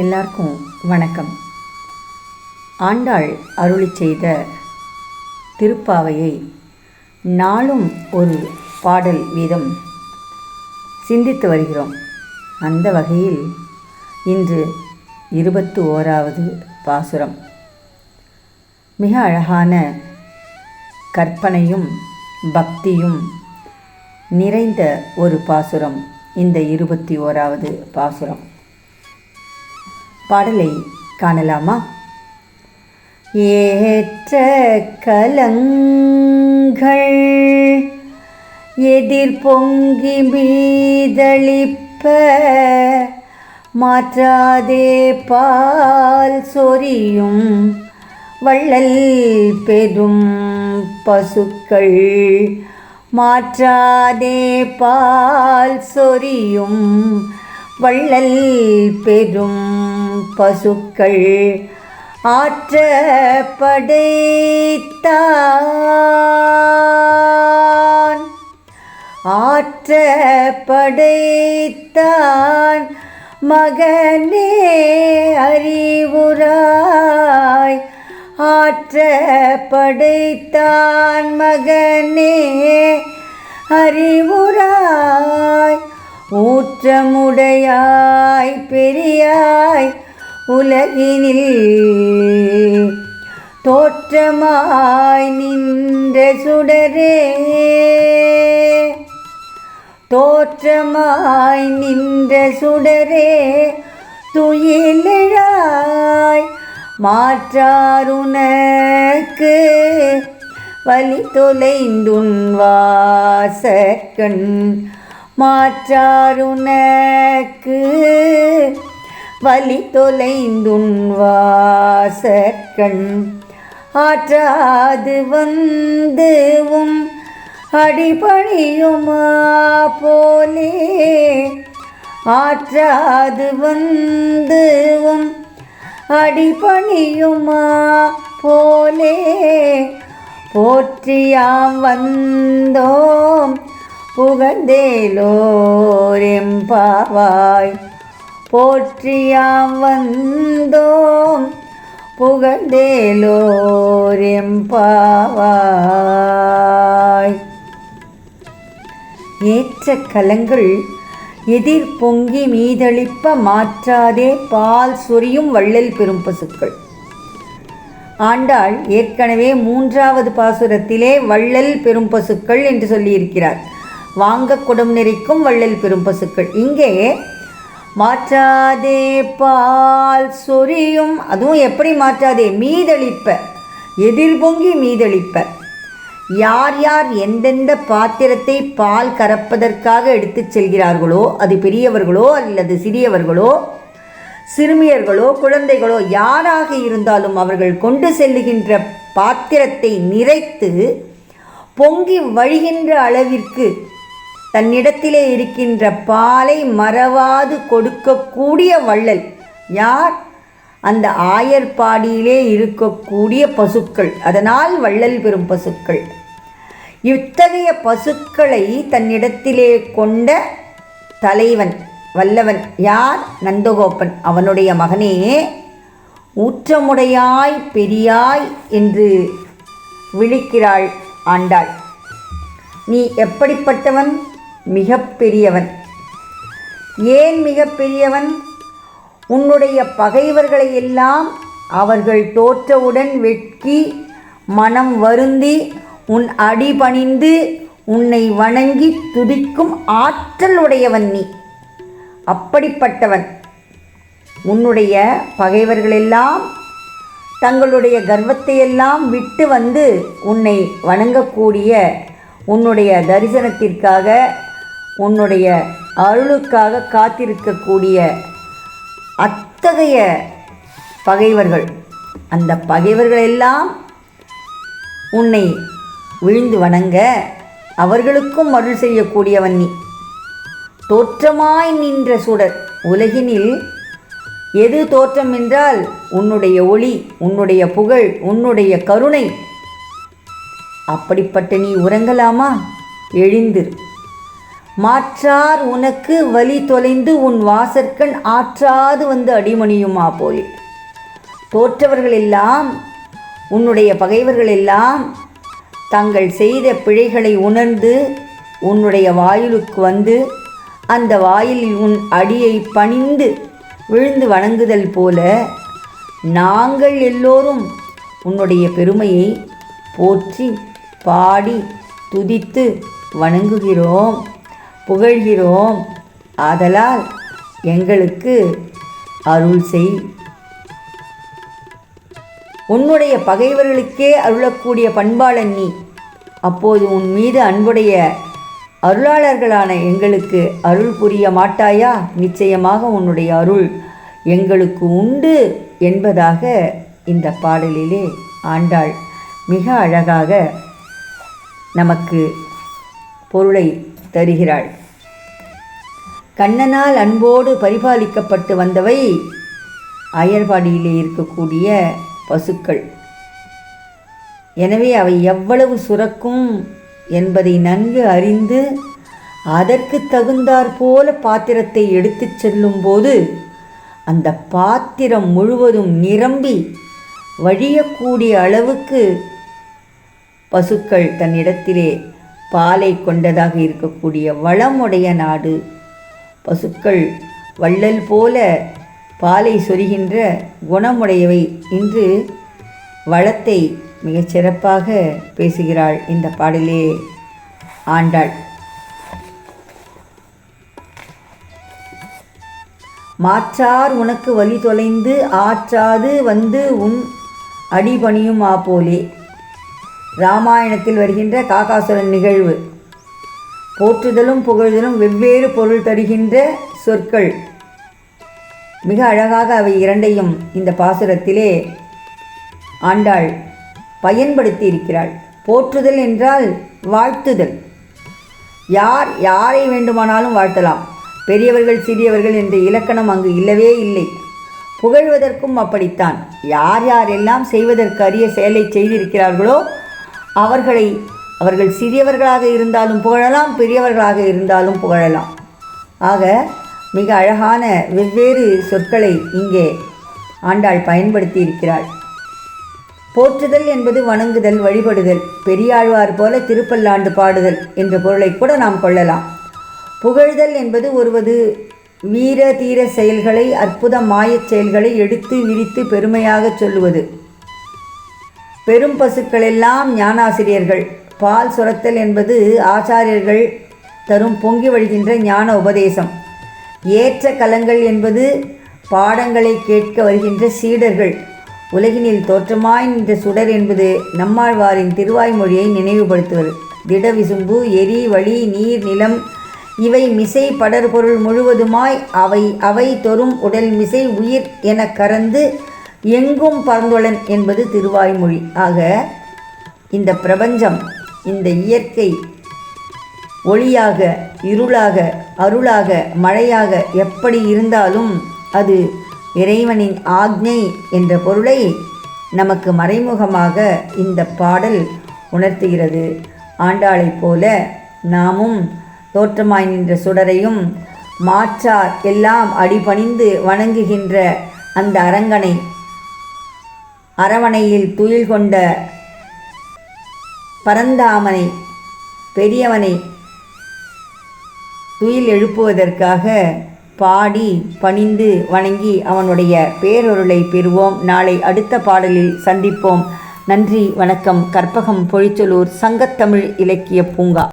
எல்லாருக்கும் வணக்கம். ஆண்டாள் அருளி செய்த திருப்பாவையை நாளும் ஒரு பாடல் வீதம் சிந்தித்து வருகிறோம். அந்த வகையில் இன்று 21வது பாசுரம். மிக அழகான கற்பனையும் பக்தியும் நிறைந்த ஒரு பாசுரம் இந்த 21வது பாசுரம். பாடலை காணலாமா? ஏற்ற கலங்கள் எதிர் பொங்கி மீதளிப்ப மாற்றாதே பால் சொரியும் வள்ளல் பெரும் பசுக்கள், மாற்றாதே பால் சொரியும் வள்ளல் பெரும் பசுக்கள், ஆற்ற படைத்தான் மகனே அறிவுராய், ஆற்ற படைத்தான் மகனே அறிவுராய், ஊற்றமுடையாய் பெரியாய் உலகினில் தோற்றமாய் நின்ற சுடரே, தோற்றமாய் நின்ற சுடரே துயிலெழாய், மாற்றாருனக்கு வலி தொலைந்துன் வாசற்கண், மாற்றாருனக்கு வலி தொலைந்துன் வாசற்கண், ஆற்றாது வந்து உம் அடிபணியுமா போலே, ஆற்றாது வந்து உம் அடிபணியுமா போலே, போற்றியாம் வந்தோம் புகழ்ந்தேலோரெம்பாவாய், போற்றியாம் வந்தோம் புகழ்ந்தேலோரெம்பாவாய். ஏற்ற கலங்கள் எதிர் பொங்கி மீதளிப்ப மாற்றாதே பால் சொரியும் வள்ளல் பெரும் பசுக்கள். ஆண்டாள் ஏற்கனவே 3வது பாசுரத்திலே வள்ளல் பெரும் பசுக்கள் என்று சொல்லியிருக்கிறார். வாங்க குடம் நெறிக்கும் வள்ளல் பெரும் பசுக்கள். இங்கே மாற்றாதே பால் சொரியும், அதுவும் எப்படி மாற்றாதே, மீதளிப்ப, எதிர் பொங்கி மீதளிப்ப. யார் யார் எந்தெந்த பாத்திரத்தை பால் கறப்பதற்காக எடுத்து செல்கிறார்களோ, அது பெரியவர்களோ அல்லது சிறியவர்களோ, சிறுமியர்களோ குழந்தைகளோ யாராக இருந்தாலும் அவர்கள் கொண்டு செல்லுகின்ற பாத்திரத்தை நிறைத்து பொங்கி வழிகின்ற அளவிற்கு தன்னிடத்திலே இருக்கின்ற பாலை மறவாது கொடுக்கக்கூடிய வள்ளல் யார்? அந்த ஆயர்பாடியிலே இருக்கக்கூடிய பசுக்கள். அதனால் வள்ளல் பெரும் பசுக்கள். இத்தகைய பசுக்களை தன்னிடத்திலே கொண்ட தலைவன் வல்லவன் யார்? நந்தகோபன். அவனுடைய மகனே ஊற்றமுடையாய் பெரியாய் என்று விழிக்கிறாள் ஆண்டாள். நீ எப்படிப்பட்டவன்? மிக பெரியவன். ஏன் மிக பெரியவன்? உன்னுடைய பகைவர்களை எல்லாம் அவர்கள் தோற்றவுடன் வெட்கி மனம் வருந்தி உன் அடிபணிந்து உன்னை வணங்கி துதிக்கும் ஆற்றல் உடையவன் நீ. அப்படிப்பட்டவன். உன்னுடைய பகைவர்களெல்லாம் தங்களுடைய கர்வத்தையெல்லாம் விட்டு வந்து உன்னை வணங்கக்கூடிய, உன்னுடைய தரிசனத்திற்காக உன்னுடைய அருளுக்காக காத்திருக்கக்கூடிய அத்தகைய பகைவர்கள். அந்த பகைவர்களெல்லாம் உன்னை விழுந்து வணங்க அவர்களுக்கும் அருள் செய்யக்கூடியவன் நீ. தோற்றமாய் நின்ற சுடர். உலகினில் எது தோற்றம் என்றால் உன்னுடைய ஒளி, உன்னுடைய புகழ், உன்னுடைய கருணை. அப்படிப்பட்ட நீ உறங்கலாமா? எழுந்திரு. மாற்றார் உனக்கு வழி தொலைந்து உன் வாசற்கண் ஆற்றாது வந்து அடிமணியுமா போலே. தோற்றவர்களெல்லாம், உன்னுடைய பகைவர்களெல்லாம் தங்கள் செய்த பிழைகளை உணர்ந்து உன்னுடைய வாயிலுக்கு வந்து அந்த வாயிலில் உன் அடியை பணிந்து விழுந்து வணங்குதல் போல நாங்கள் எல்லோரும் உன்னுடைய பெருமையை போற்றி பாடி துதித்து வணங்குகிறோம், புகழ்கிறோம். ஆதலால் எங்களுக்கு அருள் செய். உன்னுடைய பகைவர்களுக்கே அருளக்கூடிய பண்பாளன் நீ. அப்போது உன் மீது அன்புடைய அருளாளர்களான எங்களுக்கு அருள் புரிய மாட்டாயா? நிச்சயமாக உன்னுடைய அருள் எங்களுக்கு உண்டு என்பதாக இந்த பாடலிலே ஆண்டாள் மிக அழகாக நமக்கு பொருளை தருகிறாள். கண்ணனால் அன்போடு பரிபாலிக்கப்பட்டு வந்தவை அயர்பாடியிலே இருக்கக்கூடிய பசுக்கள். எனவே அவை எவ்வளவு சுரக்கும் என்பதை நன்கு அறிந்து அதற்கு தகுந்தாற்போல பாத்திரத்தை எடுத்துச் செல்லும்போது அந்த பாத்திரம் முழுவதும் நிரம்பி வழியக்கூடிய அளவுக்கு பசுக்கள் தன்னிடத்திலே பாலை கொண்டதாக இருக்கக்கூடிய வளமுடைய நாடு. பசுக்கள் வள்ளல் போல பாலை சொரிகின்ற குணமுடையவை என்று வளத்தை மிகச் சிறப்பாக பேசுகிறாள் இந்த பாடலே ஆண்டாள். மாற்றார் உனக்கு வழி தொலைந்து ஆற்றாது வந்து உன் அடிபணியுமா போலே. இராமாயணத்தில் வருகின்ற காகாசுரன் நிகழ்வு. போற்றுதலும் புகழ்தலும் வெவ்வேறு பொருள் தருகின்ற சொற்கள். மிக அழகாக அவை இரண்டையும் இந்த பாசுரத்திலே ஆண்டாள் பயன்படுத்தி இருக்கிறாள். போற்றுதல் என்றால் வாழ்த்துதல். யாரை வேண்டுமானாலும் வாழ்த்தலாம். பெரியவர்கள் சிறியவர்கள் என்ற இலக்கணம் அங்கு இல்லவே இல்லை. புகழ்வதற்கும் அப்படித்தான். யாரெல்லாம் செய்வதற்கு அரிய செயலை செய்திருக்கிறார்களோ அவர்கள் சிறியவர்களாக இருந்தாலும் புகழலாம், பெரியவர்களாக இருந்தாலும் புகழலாம். ஆக மிக அழகான வெவ்வேறு சொற்களை இங்கே ஆண்டாள் பயன்படுத்தி இருக்கிறாள். போற்றுதல் என்பது வணங்குதல், வழிபடுதல். பெரியாழ்வார் போல திருப்பல்லாண்டு பாடுதல் என்ற பொருளை கூட நாம் கொள்ளலாம். புகழ்தல் என்பது ஒருவது வீர தீர செயல்களை, அற்புத மாயச் செயல்களை எடுத்து விரித்து பெருமையாக சொல்லுவது. பெரும் பசுக்களெல்லாம் ஞானாசிரியர்கள். பால் சுரத்தல் என்பது ஆச்சாரியர்கள் தரும் பொங்கி வழிகின்ற ஞான உபதேசம். ஏற்ற கலங்கள் என்பது பாடங்களை கேட்க வருகின்ற சீடர்கள். உலகினில் தோற்றமாய் நின்ற சுடர் என்பது நம்மாழ்வாரின் திருவாய்மொழியை நினைவுபடுத்துவது. திட விசும்பு, எரி, வழி, நீர், நிலம் இவை மிசை படர்பொருள் முழுவதுமாய் அவை தொறும் உடல் மிசை உயிர் என கறந்து எங்கும் பறந்துளன் என்பது திருவாய்மொழி. ஆக இந்த பிரபஞ்சம், இந்த இயற்கை ஒளியாக, இருளாக, அருளாக, மழையாக எப்படி இருந்தாலும் அது இறைவனின் ஆக்ஞை என்ற பொருளை நமக்கு மறைமுகமாக இந்த பாடல் உணர்த்துகிறது. ஆண்டாளைப் போல நாமும் தோற்றமாய் நின்ற சுடரையும் மாற்றார் எல்லாம் அடிபணிந்து வணங்குகின்ற அந்த அரங்கனை, அரவணையில் துயில் கொண்ட பரந்தாமனை, பெரியவனை துயில் எழுப்புவதற்காக பாடி பணிந்து வணங்கி அவனுடைய பேரொருளை பெறுவோம். நாளை அடுத்த பாடலில் சந்திப்போம். நன்றி, வணக்கம். கற்பகம் பொழிச்சலூர் சங்கத்தமிழ் இலக்கிய பூங்கா.